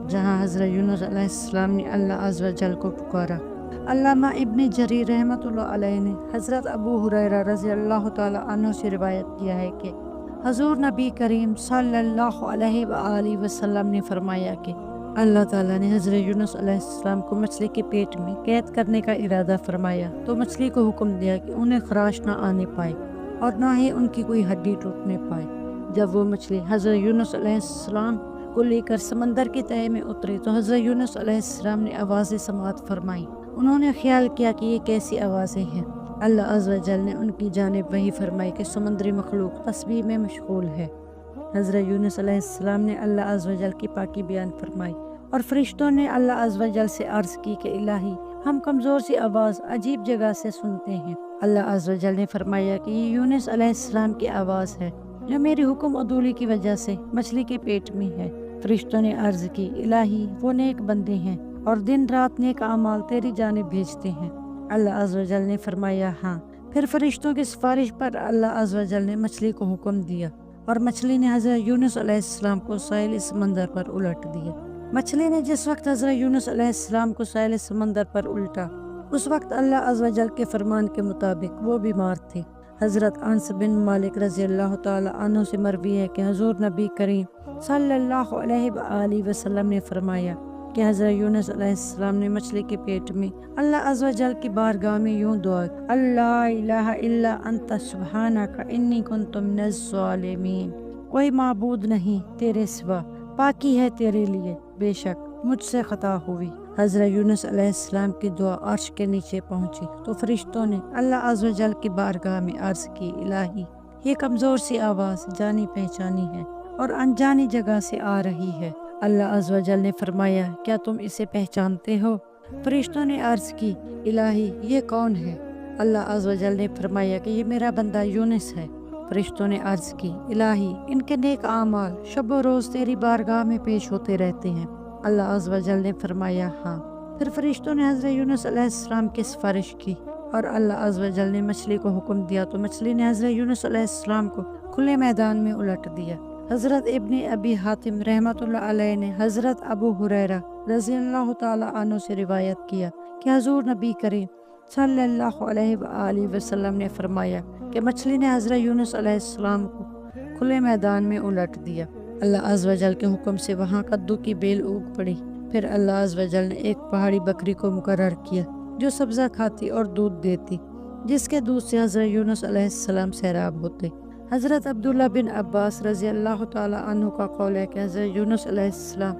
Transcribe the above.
جہاں حضرت یونس علیہ السلام نے اللہ عز و جل کو پکارا۔ علامہ ابن جریر رحمۃ اللہ علیہ نے حضرت ابو ہریرہ رضی اللہ تعالیٰ عنہ سے روایت کیا ہے کہ حضور نبی کریم صلی اللہ علیہ وآلہ وسلم نے فرمایا کہ اللہ تعالیٰ نے حضرت یونس علیہ السلام کو مچھلی کے پیٹ میں قید کرنے کا ارادہ فرمایا تو مچھلی کو حکم دیا کہ انہیں خراش نہ آنے پائے اور نہ ہی ان کی کوئی ہڈی ٹوٹنے پائے۔ جب وہ مچھلی حضرت یونس علیہ السلام کو لے کر سمندر کے تہے میں اتری تو حضرت یونس علیہ السلام نے آوازیں سماعت فرمائیں۔ انہوں نے خیال کیا کہ یہ کیسی آوازیں ہیں۔ اللہ عز و جل نے ان کی جانب وحی فرمائی کہ سمندری مخلوق تسبیح میں مشغول ہے۔ حضرت یونس علیہ السلام نے اللہ عز و جل کی پاکی بیان فرمائی اور فرشتوں نے اللہ عز و جل سے عرض کی کہ الہی ہم کمزور سی آواز عجیب جگہ سے سنتے ہیں۔ اللہ عز و جل نے فرمایا کہ یہ یونس علیہ السلام کی آواز ہے جو میری حکم عدولی کی وجہ سے مچھلی کے پیٹ میں ہے۔ فرشتوں نے عرض کی الہی وہ نیک بندے ہیں اور دن رات نیک اعمال تیری جانب بھیجتے ہیں۔ اللہ عز و جل نے فرمایا ہاں۔ پھر فرشتوں کی سفارش پر اللہ عز و جل نے مچھلی کو حکم دیا اور مچھلی نے حضرت یونس علیہ السلام کو ساحل سمندر پر الٹ دیا۔ مچھلی نے جس وقت حضرت یونس علیہ السلام کو ساحل سمندر پر الٹا اس وقت اللہ عز و جل کے فرمان کے مطابق وہ بیمار تھے۔ حضرت انس بن مالک رضی اللہ تعالی عنہ سے مروی ہے کہ حضور نبی کریم صلی اللہ علیہ وآلہ وسلم نے فرمایا کہ حضرت یونس علیہ السلام نے مچھلی کے پیٹ میں اللہ عز و جل کی بارگاہ میں یوں دعا اللہ الہ الا انت سبحانک انی کنت من الظالمین، کوئی معبود نہیں تیرے سوا، پاکی ہے تیرے لیے، بے شک مجھ سے خطا ہوئی۔ حضرت یونس علیہ السلام کی دعا عرش کے نیچے پہنچی تو فرشتوں نے اللہ عز و جل کی بارگاہ میں عرض کی الہی یہ کمزور سی آواز جانی پہچانی ہے اور انجانی جگہ سے آ رہی ہے۔ اللہ عز و جل نے فرمایا کیا تم اسے پہچانتے ہو؟ فرشتوں نے عرض کی الہی یہ کون ہے؟ اللہ عز و جل نے فرمایا کہ یہ میرا بندہ یونس ہے۔ فرشتوں نے عرض کی الہی ان کے نیک اعمال شب و روز تیری بارگاہ میں پیش ہوتے رہتے ہیں۔ اللہ عز و جل نے فرمایا ہاں۔ پھر فرشتوں نے حضرت یونس علیہ السلام کی سفارش کی اور اللہ عز و جل نے مچھلی کو حکم دیا تو مچھلی نے حضرت یونس علیہ السلام کو کھلے میدان میں الٹ دیا۔ حضرت ابن ابی حاتم رحمۃ اللہ علیہ نے حضرت ابو ہریرہ رضی اللہ تعالی عنہ سے روایت کیا کہ حضور نبی کریم صلی اللہ علیہ وآلہ وسلم نے فرمایا کہ مچھلی نے حضرت یونس علیہ السلام کو کھلے میدان میں الٹ دیا۔ اللہ عز و جل کے حکم سے وہاں کدو کی بیل اگ پڑی۔ پھر اللہ عز و جل نے ایک پہاڑی بکری کو مقرر کیا جو سبزہ کھاتی اور دودھ دیتی، جس کے دودھ سے حضرت یونس علیہ السلام سیراب ہوتے۔ حضرت عبداللہ بن عباس رضی اللہ تعالی عنہ کا قول ہے کہ حضرت یونس علیہ السلام